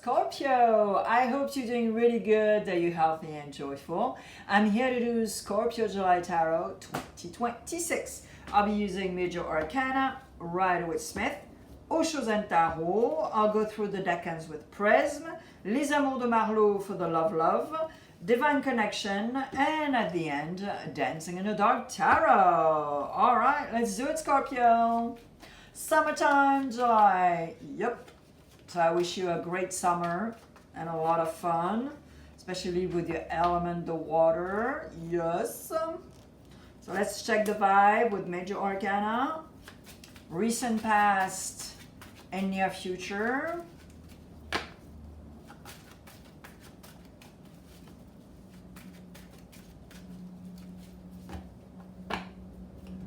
Scorpio, I hope you're doing really good, that you're healthy and joyful. I'm here to do Scorpio July Tarot 2026. I'll be using Major Arcana, Rider-Waite Smith, Osho and Tarot. I'll go through the decans with Prism, Les Amours de Marlowe for the Love, Divine Connection, and at the end, Dancing in the Dark Tarot. All right, let's do it, Scorpio. Summertime, July. Yep. So I wish you a great summer and a lot of fun, especially with your element, the water. Yes. So let's check the vibe with Major Arcana. Recent past and near future.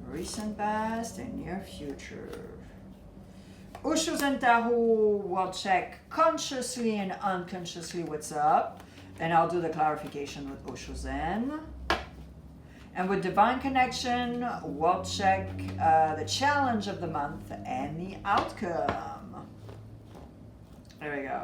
Recent past and near future. Osho and Tarot will check consciously and unconsciously what's up. And I'll do the clarification with Osho Zen. And with Divine Connection, we'll check the challenge of the month and the outcome. There we go.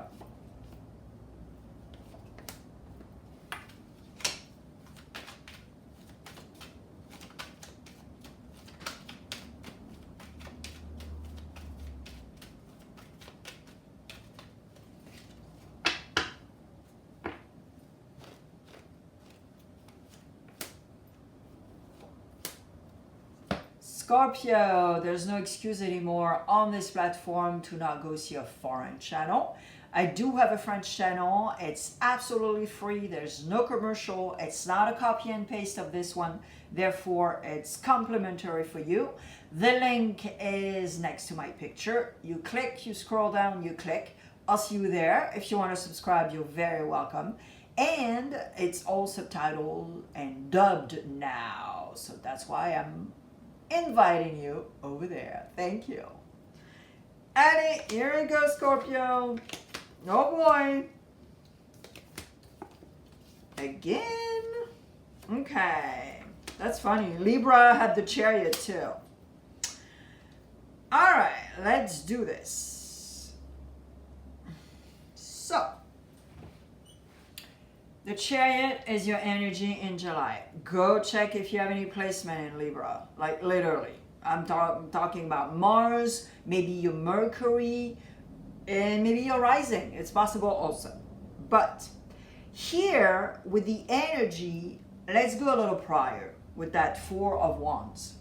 Scorpio, there's no excuse anymore on this platform to not go see a foreign channel. I do have a French channel. It's absolutely free. There's no commercial. It's not a copy and paste of this one. Therefore, it's complimentary for you. The link is next to my picture. You click, you scroll down, you click. I'll see you there. If you want to subscribe, you're very welcome. And it's all subtitled and dubbed now. So that's why I'm inviting you over there. Thank you. Allez, here we go, Scorpio. Oh boy. Again? Okay. That's funny. Libra had the Chariot too. All right, let's do this. So, the Chariot is your energy in July. Go check if you have any placement in Libra. Like literally. I'm talking about Mars, maybe your Mercury, and maybe your rising. It's possible also. But here, with the energy, let's go a little prior with that Four of Wands.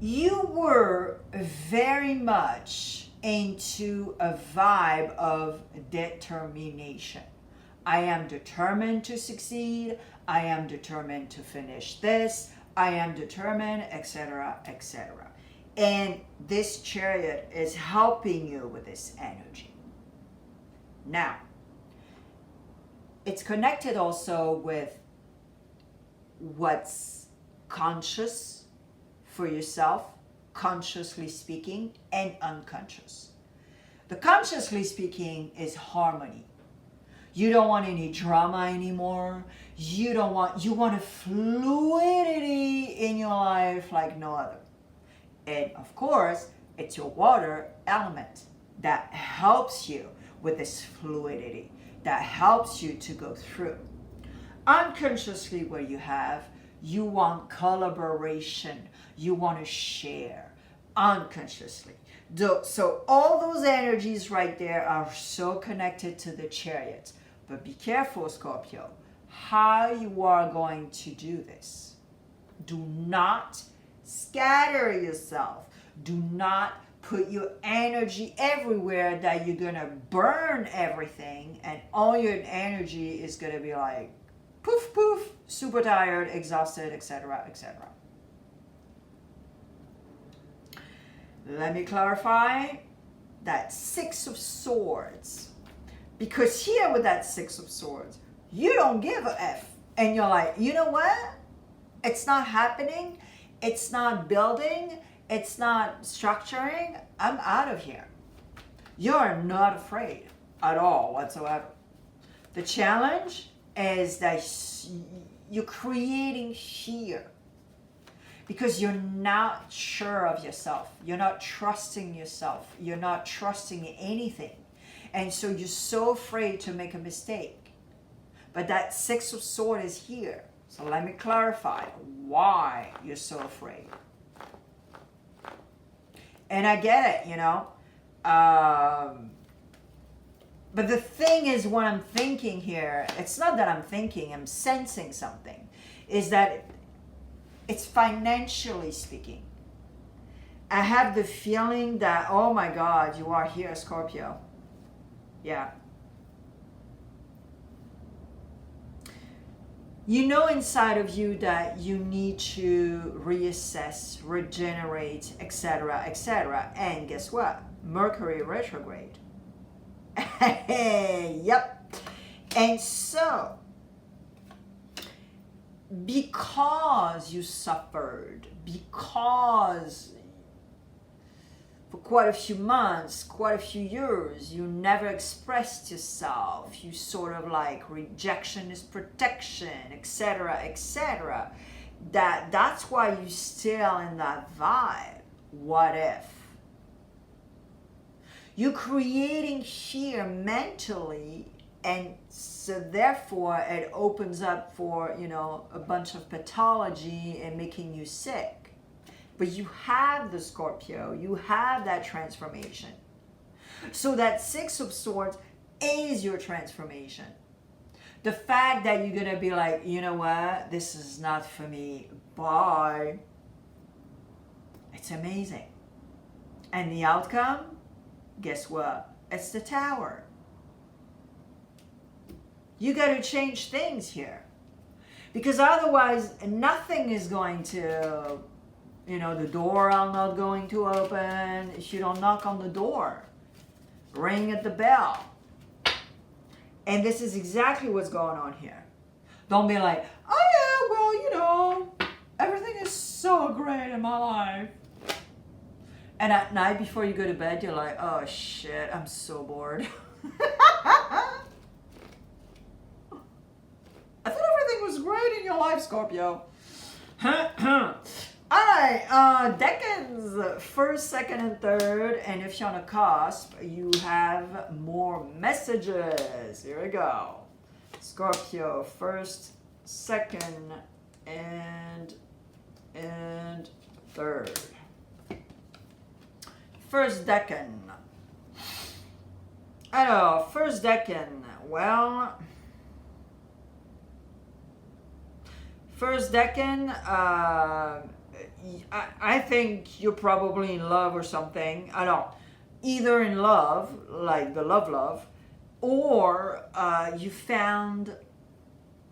You were very much into a vibe of determination. I am determined to succeed. I am determined to finish this. I am determined, etc., etc. And this Chariot is helping you with this energy. Now, it's connected also with what's conscious for yourself, consciously speaking, and unconscious. The consciously speaking is harmony. You don't want any drama anymore. You want a fluidity in your life like no other. And of course, it's your water element that helps you with this fluidity, that helps you to go through. Unconsciously, what you want collaboration. You want to share unconsciously. So all those energies right there are so connected to the Chariot. But be careful, Scorpio, how you are going to do this. Do not scatter yourself. Do not put your energy everywhere that you're going to burn everything and all your energy is going to be like poof, poof, super tired, exhausted, etc., etc. Let me clarify that Six of Swords. Because here with that Six of Swords, you don't give a F. And you're like, you know what? It's not happening. It's not building. It's not structuring. I'm out of here. You're not afraid at all whatsoever. The challenge is that you're creating fear. Because you're not sure of yourself. You're not trusting yourself. You're not trusting anything. And so you're so afraid to make a mistake. But that Six of Swords is here. So let me clarify why you're so afraid. And I get it, you know. But the thing is, what I'm thinking here, it's not that I'm thinking, I'm sensing something, is that it's financially speaking. I have the feeling that, oh my God, you are here, Scorpio. Yeah. You know inside of you that you need to reassess, regenerate, etc., etc. And guess what? Mercury retrograde. Yep. And so, because you suffered, because for quite a few months, quite a few years, you never expressed yourself, you sort of like rejection is protection, etc., etc., that's why you're still in that vibe. What if? You're creating fear mentally, and so therefore it opens up for, you know, a bunch of pathology and making you sick. But you have the Scorpio, you have that transformation. So that Six of Swords is your transformation. The fact that you're gonna be like, you know what, this is not for me, bye. It's amazing. And the outcome? Guess what? It's the Tower. You got to change things here. Because otherwise, nothing is going to, you know, the door are not going to open if you don't knock on the door. Ring at the bell. And this is exactly what's going on here. Don't be like, oh yeah, well, you know, everything is so great in my life. And at night before you go to bed, you're like, oh shit, I'm so bored. I thought everything was great in your life, Scorpio. Alright, decans, first, second, and third. And if you're on a cusp, you have more messages. Here we go. Scorpio, first, second, and third. First decan. Alors, first decan. Well, first decan, I think you're probably in love or something. I don't know. Either in love, like the love, or you found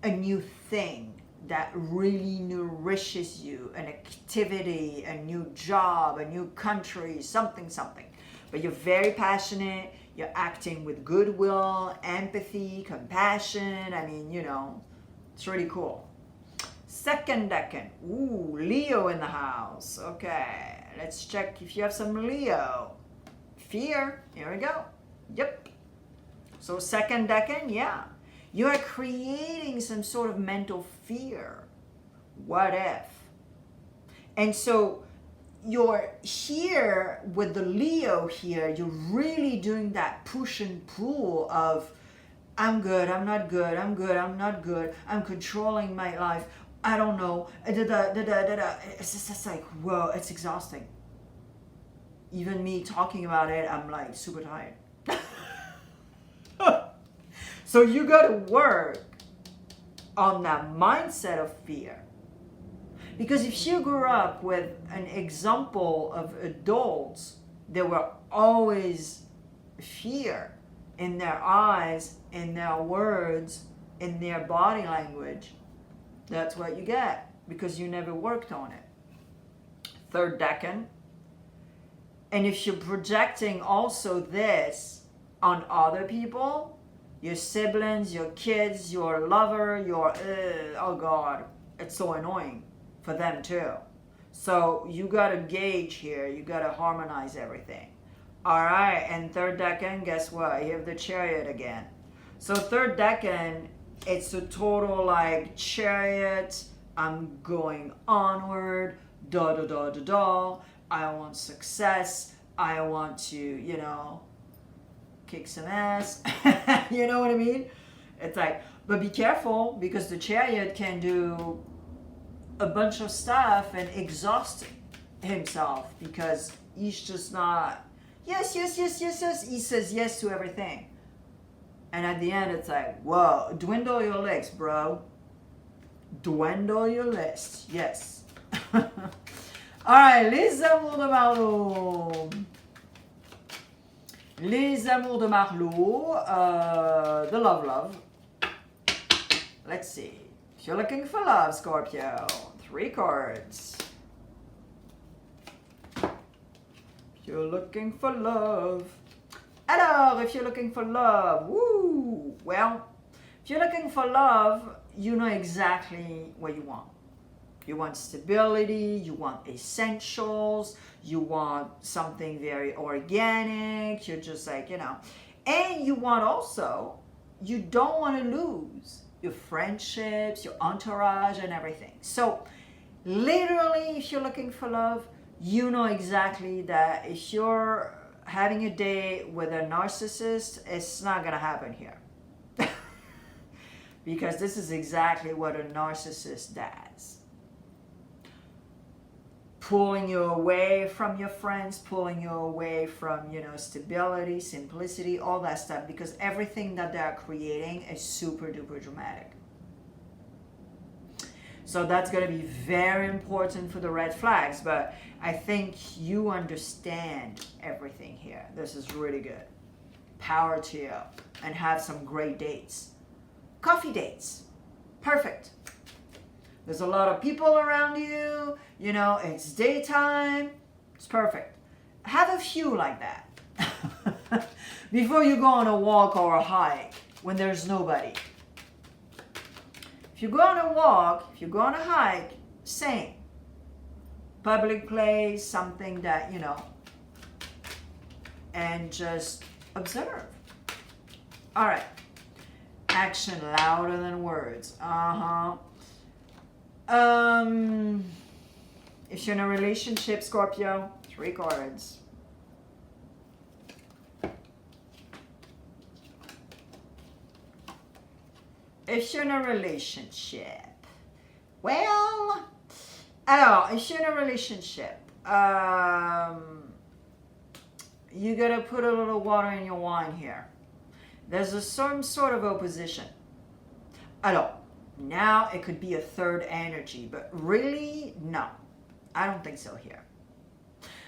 a new thing that really nourishes you, an activity, a new job, a new country, something. But you're very passionate, you're acting with goodwill, empathy, compassion. I mean, you know, it's really cool. Second decan, ooh, Leo in the house. Okay, let's check if you have some Leo. Fear, here we go. Yep. So second decan, yeah. You are creating some sort of mental fear. What if? And so you're here with the Leo here, you're really doing that push and pull of I'm good, I'm not good, I'm good, I'm not good, I'm controlling my life, I don't know. It's just like, whoa, it's exhausting. Even me talking about it, I'm like super tired. So you got to work on that mindset of fear. Because if you grew up with an example of adults that were always fear in their eyes, in their words, in their body language, that's what you get because you never worked on it. Third decan. And if you're projecting also this on other people, your siblings, your kids, your lover, your, oh God, it's so annoying for them too. So you got to gauge here. You got to harmonize everything. All right, and third decan, guess what? You have the Chariot again. So third decan, it's a total like Chariot. I'm going onward. I want success. I want to, you know, kick some ass. You know what I mean? It's like, but be careful, because the Chariot can do a bunch of stuff and exhaust himself, because he's just not, yes, yes, yes, yes, yes. He says yes to everything. And at the end, it's like, whoa, dwindle your legs, bro. Dwindle your legs, yes. All right, les amours de Marlowe. Les amours de Marlowe, the love. Let's see. If you're looking for love, Scorpio, 3 cards. If you're looking for love. Alors, if you're looking for love, woo! Well, if you're looking for love, you know exactly what you want. You want stability, you want essentials, you want something very organic, you're just like, you know. And you want also, you don't want to lose your friendships, your entourage, and everything. So, literally, if you're looking for love, you know exactly that if you're having a date with a narcissist, it's not going to happen here. Because this is exactly what a narcissist does. Pulling you away from your friends, pulling you away from, you know, stability, simplicity, all that stuff, because everything that they're creating is super duper dramatic. So that's going to be very important for the red flags, but I think you understand everything here. This is really good. Power to you, and have some great dates. Coffee dates. Perfect. There's a lot of people around you, you know, it's daytime, it's perfect. Have a few like that before you go on a walk or a hike when there's nobody. If you go on a walk, if you go on a hike, same. Public place, something that, you know, and just observe. All right. Action louder than words. If you're in a relationship, Scorpio, 3 cards. If you're in a relationship, well, alors, if you're in a relationship, you gotta put a little water in your wine here. There's some sort of opposition. Alors, now it could be a third energy, but really, no. I don't think so here.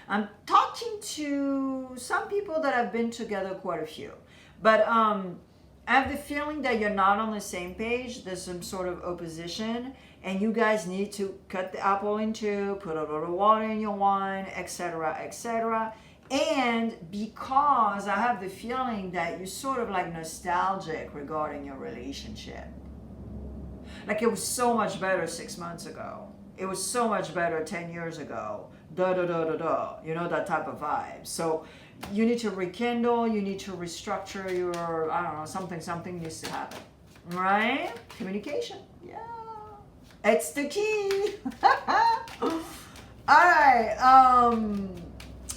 I'm talking to some people that have been together, quite a few. But I have the feeling that you're not on the same page. There's some sort of opposition, and you guys need to cut the apple in two, put a little water in your wine, etc., etc. And because I have the feeling that you're sort of like nostalgic regarding your relationship. Like it was so much better 6 months ago. It was so much better 10 years ago. Da da da da da. You know, that type of vibe. So you need to rekindle, you need to restructure your, I don't know, something needs to happen. Right? Communication. Yeah. It's the key. Alright,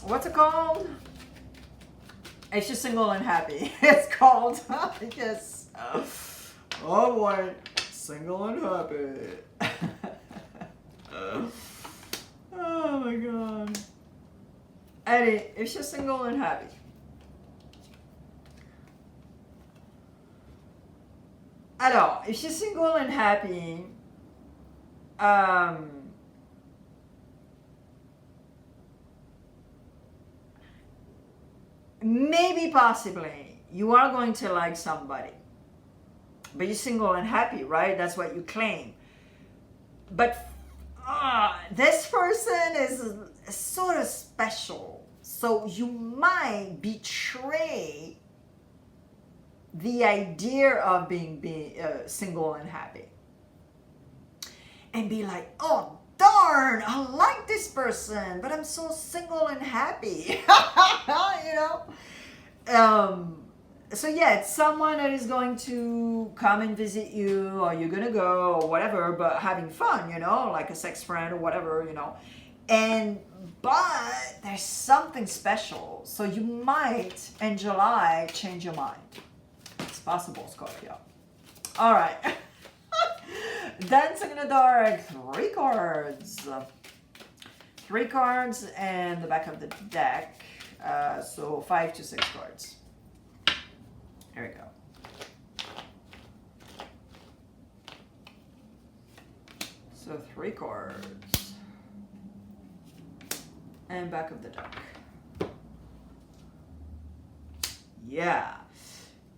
what's it called? If you're single and happy. It's called, because, oh boy, single and happy. Oh my god. Eddie, if you're single and happy. Alors, if you're single and happy, maybe possibly you are going to like somebody, but you're single and happy, right? That's what you claim. But this person is sort of special, so you might betray the idea of being single and happy, and be like, oh darn, I like this person, but I'm so single and happy. You know. So yeah, it's someone that is going to come and visit you, or you're gonna go, or whatever, but having fun, you know, like a sex friend or whatever, you know. And But there's something special. So you might, in July, change your mind. It's possible, Scorpio. All right. Dancing in the Dark, 3 cards. 3 cards and the back of the deck. So 5 to 6 cards. Here we go. So 3 cards. And back of the deck. Yeah.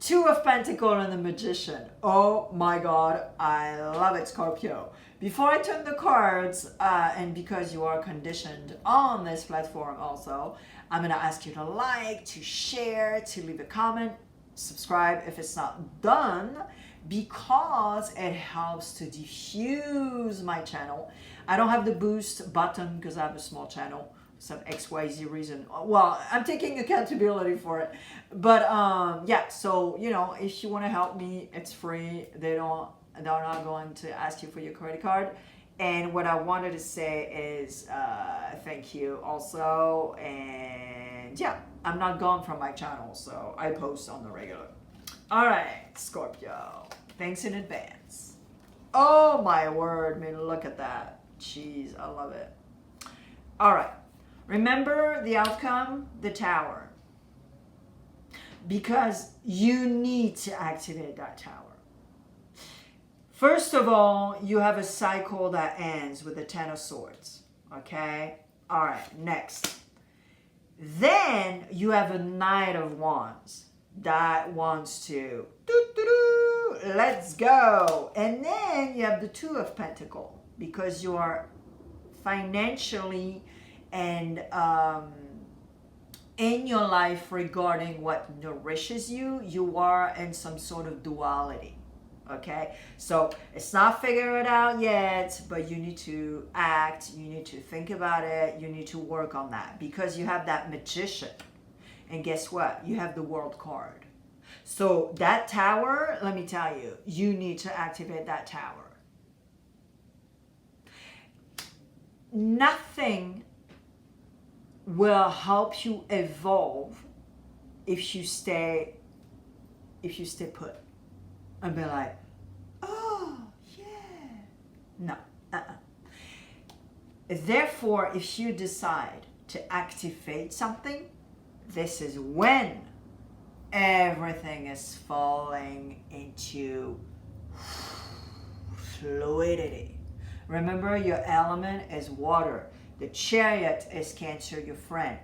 2 of Pentacles and the Magician. Oh my God, I love it, Scorpio. Before I turn the cards, and because you are conditioned on this platform also, I'm going to ask you to like, to share, to leave a comment, subscribe if it's not done, because it helps to diffuse my channel. I don't have the boost button because I have a small channel. Some XYZ reason. Well, I'm taking accountability for it. But yeah, so you know, if you want to help me, it's free. They're not going to ask you for your credit card. And what I wanted to say is thank you also. And yeah, I'm not gone from my channel, so I post on the regular. All right, Scorpio. Thanks in advance. Oh my word, man, look at that. Jeez, I love it. All right. Remember the outcome, the Tower. Because you need to activate that Tower. First of all, you have a cycle that ends with the 10 of Swords. Okay? All right, next. Then you have a Knight of Wands that wants to, let's go. And then you have the 2 of Pentacles because you are financially and in your life regarding what nourishes you, you are in some sort of duality. Okay, so it's not figured out yet, but you need to act, you need to think about it, you need to work on that because you have that Magician. And guess what? You have the World card. So that Tower, let me tell you, you need to activate that Tower. Nothing will help you evolve if you stay put and be like, oh yeah, no. Therefore, if you decide to activate something, this is when everything is falling into fluidity. Remember, your element is water. The Chariot is Cancer, your friend,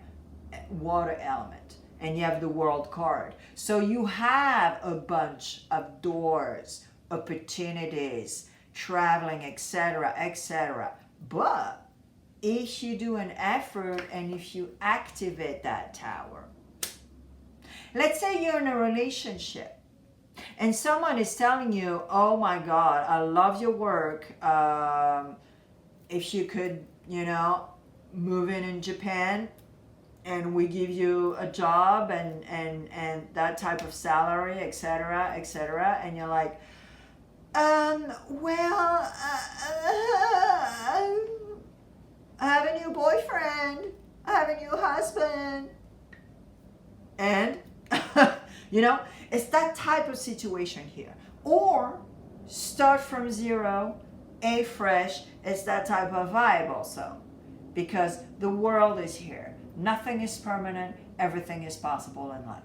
water element. And you have the World card. So you have a bunch of doors, opportunities, traveling, etc., etc. But if you do an effort and if you activate that Tower, let's say you're in a relationship and someone is telling you, oh my God, I love your work. If you could, you know, move in Japan and we give you a job and that type of salary, etc., etc. And you're like, well, I have a new boyfriend. I have a new husband. And, you know, it's that type of situation here. Or start from zero, a fresh, it's that type of vibe also. Because the world is here. Nothing is permanent. Everything is possible in life.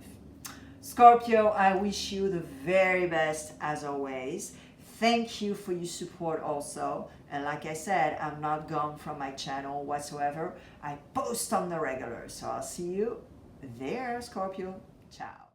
Scorpio, I wish you the very best as always. Thank you for your support also. And like I said, I'm not gone from my channel whatsoever. I post on the regular. So I'll see you there, Scorpio. Ciao.